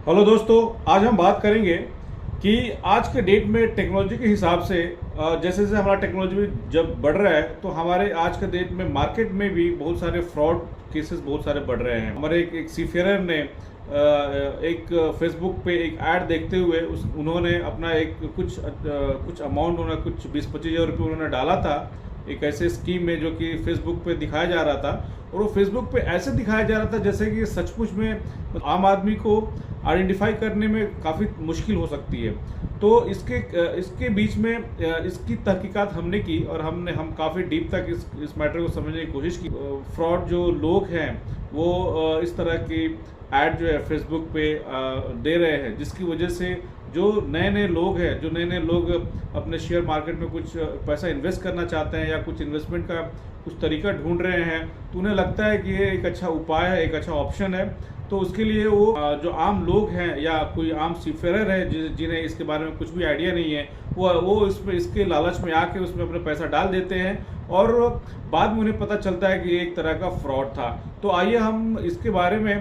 Hello दोस्तों, आज हम बात करेंगे कि आज के डेट में टेक्नोलॉजी के हिसाब से जैसे जैसे हमारा टेक्नोलॉजी जब बढ़ रहा है तो हमारे आज के डेट में मार्केट में भी बहुत सारे फ्रॉड केसेस बहुत सारे बढ़ रहे हैं। हमारे एक सीफेयर ने एक फेसबुक पे एक ऐड देखते हुए उन्होंने अपना एक कुछ अमाउंट उन्होंने कुछ 20-25 हज़ार रुपये उन्होंने डाला था एक ऐसे स्कीम में जो कि फेसबुक पे दिखाया जा रहा था, और वो फेसबुक पे ऐसे दिखाया जा रहा था जैसे कि सचमुच में आम आदमी को आइडेंटिफाई करने में काफ़ी मुश्किल हो सकती है। तो इसके बीच में इसकी तहकीकात हमने की और हम काफ़ी डीप तक इस मैटर को समझने की कोशिश की। फ्रॉड जो लोग हैं वो इस तरह की ऐड जो है फेसबुक पे दे रहे हैं, जिसकी वजह से जो नए नए लोग अपने शेयर मार्केट में कुछ पैसा इन्वेस्ट करना चाहते हैं या कुछ इन्वेस्टमेंट का कुछ तरीका ढूंढ रहे हैं, तो उन्हें लगता है कि ये एक अच्छा उपाय है, एक अच्छा ऑप्शन है। तो उसके लिए वो जो आम लोग हैं या कोई आम सीफेयर है जिन्हें इसके बारे में कुछ भी आइडिया नहीं है, वो इसके लालच में आके उसमें अपना पैसा डाल देते हैं और बाद में उन्हें पता चलता है कि ये एक तरह का फ्रॉड था। तो आइए हम इसके बारे में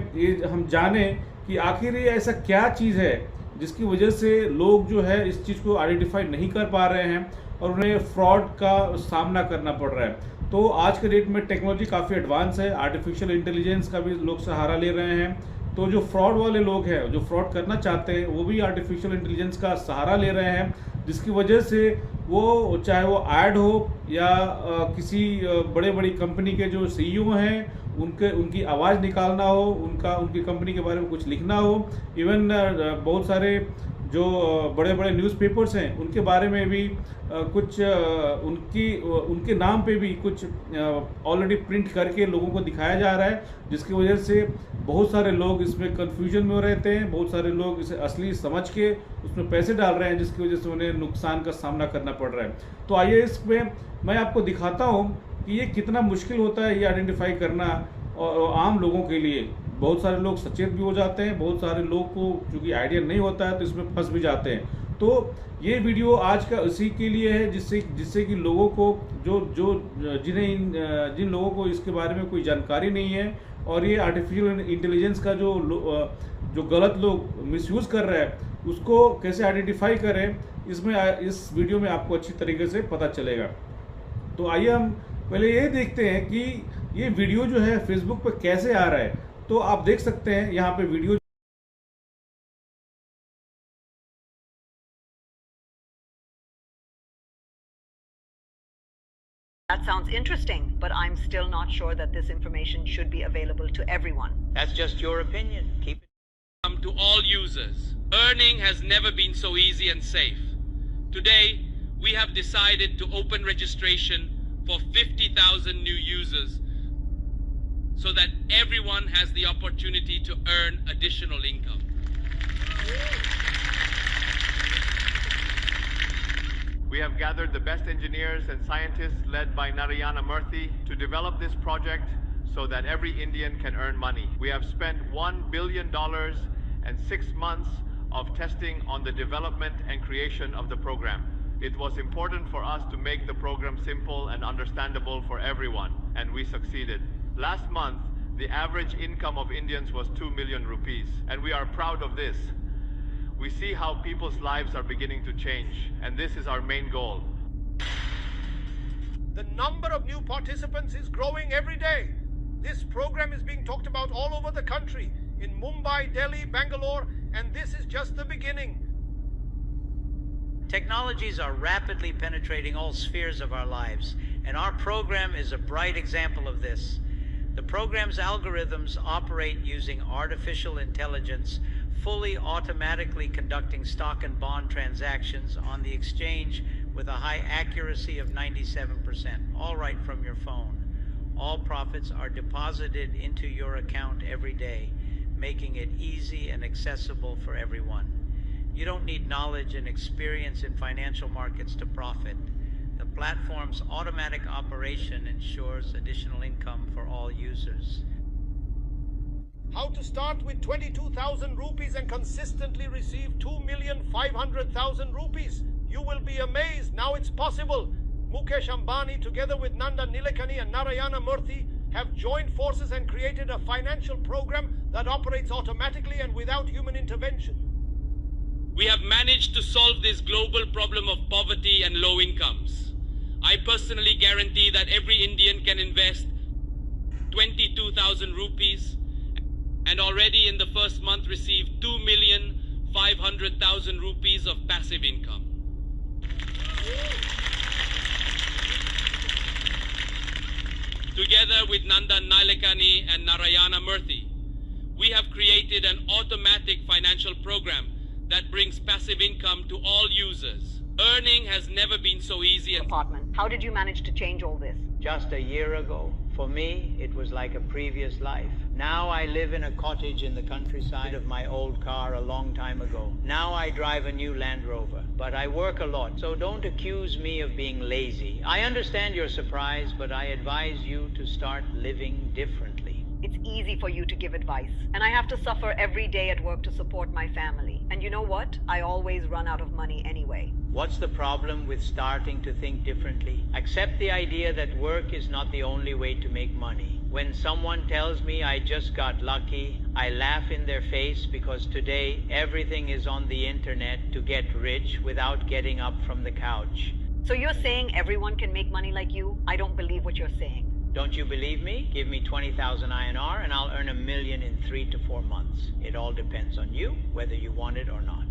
हम जाने कि आखिर ये ऐसा क्या चीज़ है जिसकी वजह से लोग जो है इस चीज़ को आइडेंटिफाई नहीं कर पा रहे हैं और उन्हें फ्रॉड का सामना करना पड़ रहा है। तो आज के डेट में टेक्नोलॉजी काफ़ी एडवांस है, आर्टिफिशियल इंटेलिजेंस का भी लोग सहारा ले रहे हैं। तो जो फ्रॉड वाले लोग हैं, जो फ्रॉड करना चाहते हैं, वो भी आर्टिफिशियल इंटेलिजेंस का सहारा ले रहे हैं, जिसकी वजह से वो चाहे वो ऐड हो या किसी बड़ी कंपनी के जो सीईओ हैं उनकी आवाज़ निकालना हो, उनकी कंपनी के बारे में कुछ लिखना हो, इवन बहुत सारे जो बड़े न्यूज़पेपर्स हैं उनके बारे में भी कुछ उनके नाम पे भी कुछ ऑलरेडी प्रिंट करके लोगों को दिखाया जा रहा है, जिसकी वजह से बहुत सारे लोग इसमें कंफ्यूजन में रहते हैं। बहुत सारे लोग इसे असली समझ के उसमें पैसे डाल रहे हैं, जिसकी वजह से उन्हें नुकसान का सामना करना पड़ रहा है। तो आइए इसमें मैं आपको दिखाता हूँ कि ये कितना मुश्किल होता है ये आइडेंटिफाई करना और आम लोगों के लिए। बहुत सारे लोग सचेत भी हो जाते हैं, बहुत सारे लोग को चूँकि आइडिया नहीं होता है तो इसमें फंस भी जाते हैं। तो ये वीडियो आज का उसी के लिए है जिससे कि लोगों को जिन लोगों को इसके बारे में कोई जानकारी नहीं है और ये आर्टिफिशियल इंटेलिजेंस का जो गलत लोग मिसयूज़ कर रहे हैं उसको कैसे आइडेंटिफाई करें, इस वीडियो में आपको अच्छी तरीके से पता चलेगा। तो आइए हम पहले ये देखते हैं कि ये वीडियो जो है फेसबुक पे कैसे आ रहा है। तो आप देख सकते हैं यहाँ पे video. That sounds interesting, but I'm still not sure that this information should be available to everyone. That's just your opinion. Keep it to all users. Earning has never been so easy and safe. Today, we have decided to open registration for 50,000 new users so that everyone has the opportunity to earn additional income. We have gathered the best engineers and scientists led by Narayana Murthy to develop this project so that every Indian can earn money. We have spent $1 billion and 6 months of testing on the development and creation of the program. It was important for us to make the program simple and understandable for everyone, and we succeeded. Last month, the average income of Indians was 2 million rupees, and we are proud of this. We see how people's lives are beginning to change, and this is our main goal. The number of new participants is growing every day. This program is being talked about all over the country, in Mumbai, Delhi, Bangalore, and this is just the beginning. Technologies are rapidly penetrating all spheres of our lives, and our program is a bright example of this. The program's algorithms operate using artificial intelligence, fully automatically conducting stock and bond transactions on the exchange with a high accuracy of 97%, all right from your phone. All profits are deposited into your account every day, making it easy and accessible for everyone. You don't need knowledge and experience in financial markets to profit. The platform's automatic operation ensures additional income for all users. How to start with 22,000 rupees and consistently receive 2,500,000 rupees. You will be amazed. Now it's possible. Mukesh Ambani, together with Nanda Nilekani and Narayana Murthy, have joined forces and created a financial program that operates automatically and without human intervention. We have managed to solve this global problem of poverty and low incomes. I personally guarantee that every Indian can invest 22,000 rupees and already in the first month received 2,500,000 rupees of passive income. Together with Nandan Nilekani and Narayana Murthy, we have created an automatic financial program that brings passive income to all users. Earning has never been so easy and Apartment. How did you manage to change all this? Just a year ago, for me, it was like a previous life. Now I live in a cottage in the countryside of my old car a long time ago. Now I drive a new Land Rover, but I work a lot, so don't accuse me of being lazy. I understand your surprise, but I advise you to start living differently. It's easy for you to give advice, and I have to suffer every day at work to support my family. And you know what? I always run out of money anyway. What's the problem with starting to think differently? Accept the idea that work is not the only way to make money. When someone tells me I just got lucky, I laugh in their face because today everything is on the internet to get rich without getting up from the couch. So you're saying everyone can make money like you? I don't believe what you're saying. Don't you believe me? Give me 20,000 INR and I'll earn $1 million in 3 to 4 months. It all depends on you, whether you want it or not.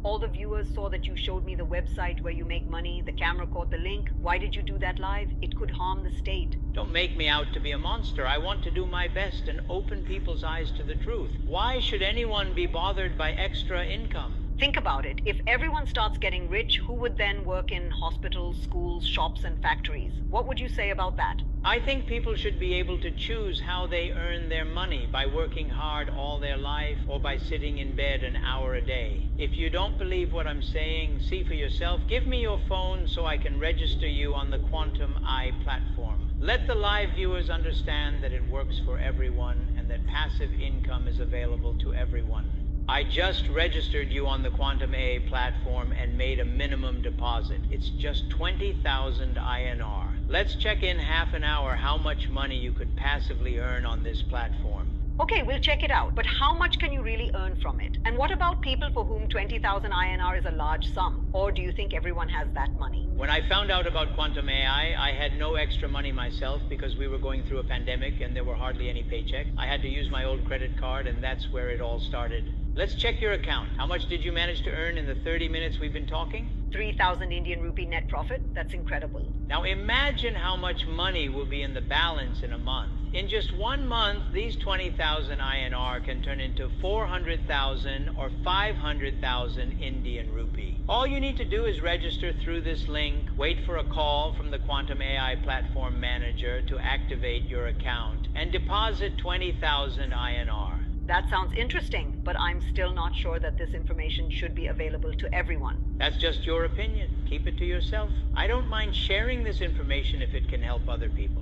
All the viewers saw that you showed me the website where you make money. The camera caught the link. Why did you do that live? It could harm the state. Don't make me out to be a monster. I want to do my best and open people's eyes to the truth. Why should anyone be bothered by extra income? Think about it. If everyone starts getting rich, who would then work in hospitals, schools, shops, and factories? What would you say about that? I think people should be able to choose how they earn their money, by working hard all their life or by sitting in bed an hour a day. If you don't believe what I'm saying, see for yourself. Give me your phone so I can register you on the Quantum AI platform. Let the live viewers understand that it works for everyone and that passive income is available to everyone. I just registered you on the Quantum AI platform and made a minimum deposit. It's just 20,000 INR. Let's check in half an hour how much money you could passively earn on this platform. Okay, we'll check it out. But how much can you really earn from it? And what about people for whom 20,000 INR is a large sum? Or do you think everyone has that money? When I found out about Quantum AI, I had no extra money myself because we were going through a pandemic and there were hardly any paychecks. I had to use my old credit card and that's where it all started. Let's check your account. How much did you manage to earn in the 30 minutes we've been talking? 3,000 Indian rupee net profit? That's incredible. Now imagine how much money will be in the balance in a month. In just 1 month, these 20,000 INR can turn into 400,000 or 500,000 Indian rupee. All you need to do is register through this link, wait for a call from the Quantum AI platform manager to activate your account, and deposit 20,000 INR. That sounds interesting, but I'm still not sure that this information should be available to everyone. That's just your opinion. Keep it to yourself. I don't mind sharing this information if it can help other people.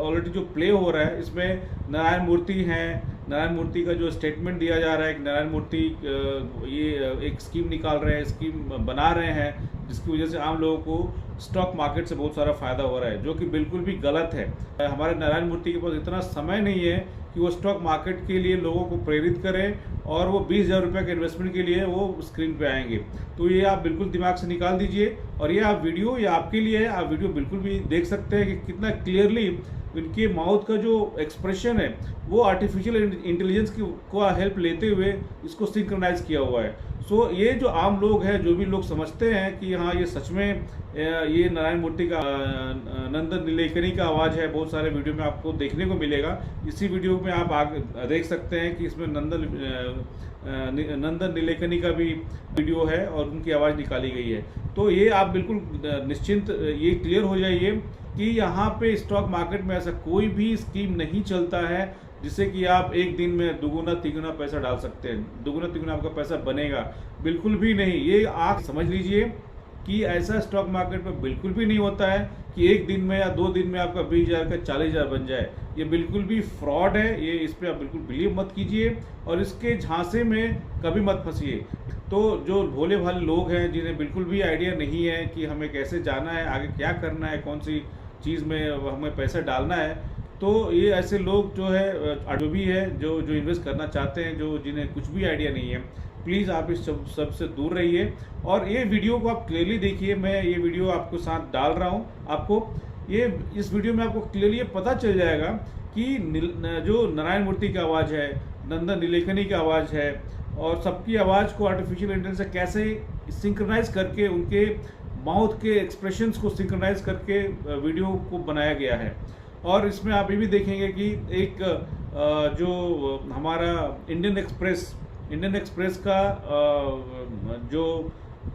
Already जो play हो रहा है इसमें नारायण मूर्ति हैं। नारायण मूर्ति का जो statement दिया जा रहा है कि नारायण मूर्ति ये एक स्कीम निकाल रहे हैं, स्कीम बना रहे हैं, जिसकी वजह से आम लोगों को स्टॉक मार्केट से बहुत सारा फायदा हो रहा है, जो कि बिल्कुल भी गलत है। हमारे नारायण मूर्ति के पास इतना समय नहीं है कि वो स्टॉक मार्केट के लिए लोगों को प्रेरित करें और वो 20,000 रुपये के इन्वेस्टमेंट के लिए वो स्क्रीन पे आएंगे। तो ये आप बिल्कुल दिमाग से निकाल दीजिए। और ये आप वीडियो ये आपके लिए है, आप वीडियो बिल्कुल भी देख सकते हैं कि कितना क्लियरली इनके माउथ का जो एक्सप्रेशन है वो आर्टिफिशियल इंटेलिजेंस की को हेल्प लेते हुए इसको सिंक्रोनाइज किया हुआ है। सो ये जो आम लोग हैं, जो भी लोग समझते हैं कि हाँ ये सच में ये नारायण मूर्ति का नंदन नीलेकनी का आवाज़ है, बहुत सारे वीडियो में आपको देखने को मिलेगा। इसी वीडियो में आप आगे देख सकते हैं कि इसमें नंदन नीलेकनी का भी वीडियो है और उनकी आवाज़ निकाली गई है। तो ये आप बिल्कुल निश्चिंत ये क्लियर हो जाइए कि यहाँ पे स्टॉक मार्केट में ऐसा कोई भी स्कीम नहीं चलता है जिससे कि आप एक दिन में दुगुना तिगुना पैसा डाल सकते हैं, दुगुना तिगुना आपका पैसा बनेगा, बिल्कुल भी नहीं। ये आप समझ लीजिए कि ऐसा स्टॉक मार्केट में बिल्कुल भी नहीं होता है कि एक दिन में या 2 दिन में आपका 20,000 का 40,000 बन जाए। ये बिल्कुल भी फ्रॉड है, ये इस पर आप बिल्कुल बिलीव मत कीजिए और इसके झांसे में कभी मत फंसिए। तो जो भोले भाले लोग हैं जिन्हें बिल्कुल भी आइडिया नहीं है कि हमें कैसे जाना है, आगे क्या करना है, कौन सी चीज़ में हमें पैसा डालना है, तो ये ऐसे लोग जो है जो भी है जो इन्वेस्ट करना चाहते हैं, जो जिन्हें कुछ भी आइडिया नहीं है, प्लीज़ आप इस सब से दूर रहिए। और ये वीडियो को आप क्लियरली देखिए, मैं ये वीडियो आपको साथ डाल रहा हूँ। आपको ये इस वीडियो में आपको क्लियरली पता चल जाएगा कि जो नारायण मूर्ति की आवाज़ है, नंदन नीलेकनी की आवाज़ है, और सबकी आवाज़ को आर्टिफिशियल इंटेलिजेंस से कैसे सिंक्रोनाइज करके उनके माउथ के एक्सप्रेशंस को सिंक्रोनाइज करके वीडियो को बनाया गया है। और इसमें आप ये भी देखेंगे कि एक जो हमारा इंडियन एक्सप्रेस का जो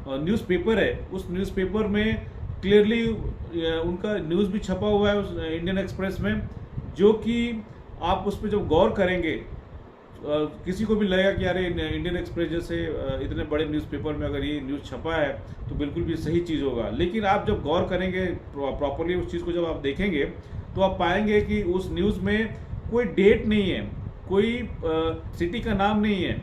न्यूज़पेपर है, उस न्यूज़पेपर में क्लियरली उनका न्यूज़ भी छपा हुआ है उस इंडियन एक्सप्रेस में, जो कि आप उस पर जब गौर करेंगे किसी को भी लगेगा कि यार इंडियन एक्सप्रेस जैसे इतने बड़े न्यूज़पेपर में अगर ये न्यूज़ छपा है तो बिल्कुल भी सही चीज़ होगा। लेकिन आप जब गौर करेंगे प्रॉपरली उस चीज़ को जब आप देखेंगे तो आप पाएंगे कि उस न्यूज़ में कोई डेट नहीं है, कोई सिटी का नाम नहीं है।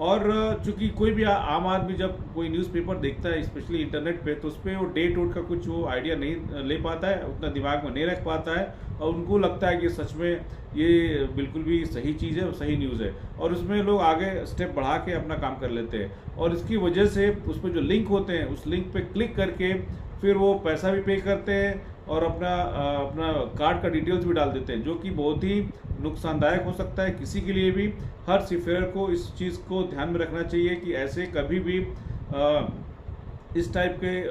और चूंकि कोई भी आम आदमी जब कोई न्यूज़पेपर देखता है स्पेशली इंटरनेट पे, तो उस पर वो डेट वोट का कुछ वो आइडिया नहीं ले पाता है, उतना दिमाग में नहीं रख पाता है, और उनको लगता है कि सच में ये बिल्कुल भी सही चीज़ है, सही न्यूज़ है, और उसमें लोग आगे स्टेप बढ़ा के अपना काम कर लेते हैं। और इसकी वजह से उस पर जो लिंक होते हैं, उस लिंक पे क्लिक करके फिर वो पैसा भी पे करते हैं और अपना कार्ड का डिटेल्स भी डाल देते हैं, जो कि बहुत ही नुकसानदायक हो सकता है किसी के लिए भी। हर सीफेयर को इस चीज़ को ध्यान में रखना चाहिए कि ऐसे कभी भी इस टाइप के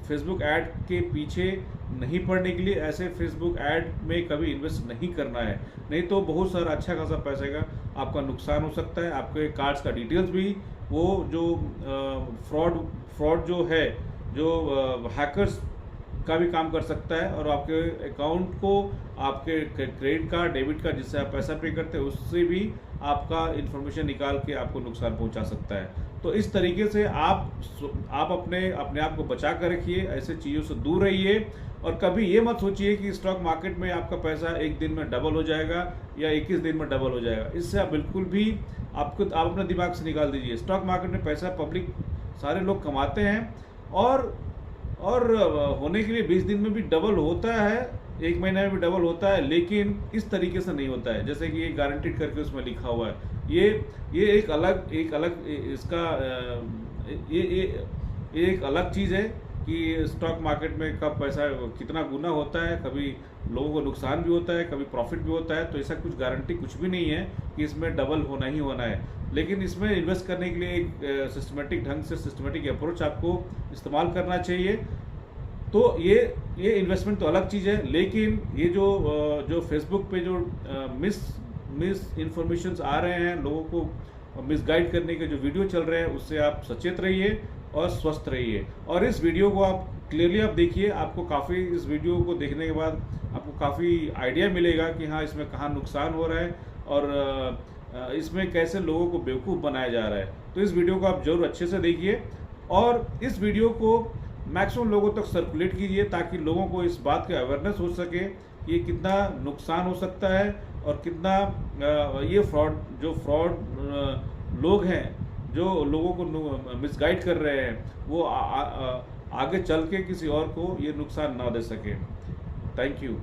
फेसबुक ऐड के पीछे नहीं पड़ने के लिए, ऐसे फेसबुक ऐड में कभी इन्वेस्ट नहीं करना है, नहीं तो बहुत सारा अच्छा खासा पैसे का आपका नुकसान हो सकता है। आपके कार्ड्स का डिटेल्स भी वो जो फ्रॉड जो है, जो हैकर्स का भी काम कर सकता है, और आपके अकाउंट को, आपके क्रेडिट कार्ड, डेबिट कार्ड जिससे आप पैसा पे करते हैं, उससे भी आपका इन्फॉर्मेशन निकाल के आपको नुकसान पहुंचा सकता है। तो इस तरीके से आप अपने आप को बचा कर रखिए, ऐसे चीज़ों से दूर रहिए। और कभी ये मत सोचिए कि स्टॉक मार्केट में आपका पैसा एक दिन में डबल हो जाएगा या 21 दिन में डबल हो जाएगा। इससे आप बिल्कुल भी आप अपने दिमाग से निकाल दीजिए। स्टॉक मार्केट में पैसा पब्लिक सारे लोग कमाते हैं, और होने के लिए 20 दिन में भी डबल होता है, 1 महीने में भी डबल होता है, लेकिन इस तरीके से नहीं होता है जैसे कि ये गारंटीड करके उसमें लिखा हुआ है। ये एक अलग इसका ये एक अलग चीज़ है कि स्टॉक मार्केट में कब पैसा कितना गुना होता है, कभी लोगों को नुकसान भी होता है, कभी प्रॉफिट भी होता है। तो ऐसा कुछ गारंटी कुछ भी नहीं है कि इसमें डबल होना ही होना है। लेकिन इसमें इन्वेस्ट करने के लिए एक सिस्टमेटिक ढंग से, सिस्टमेटिक अप्रोच आपको इस्तेमाल करना चाहिए। तो ये इन्वेस्टमेंट तो अलग चीज़ है, लेकिन ये जो फेसबुक पे जो मिस इन्फॉर्मेशंस आ रहे हैं, लोगों को मिसगाइड करने के जो वीडियो चल रहे हैं, उससे आप सचेत रहिए और स्वस्थ रहिए। और इस वीडियो को आप क्लियरली आप देखिए, आपको काफ़ी इस वीडियो को देखने के बाद आपको काफ़ी आइडिया मिलेगा कि हाँ इसमें कहाँ नुकसान हो रहा है और इसमें कैसे लोगों को बेवकूफ़ बनाया जा रहा है। तो इस वीडियो को आप जरूर अच्छे से देखिए और इस वीडियो को मैक्सिमम लोगों तक सर्कुलेट कीजिए, ताकि लोगों को इस बात का अवेयरनेस हो सके कि ये कितना नुकसान हो सकता है और कितना ये फ्रॉड लोग हैं जो लोगों को मिसगाइड कर रहे हैं, वो आगे चल के किसी और को ये नुकसान ना दे सके। Thank you.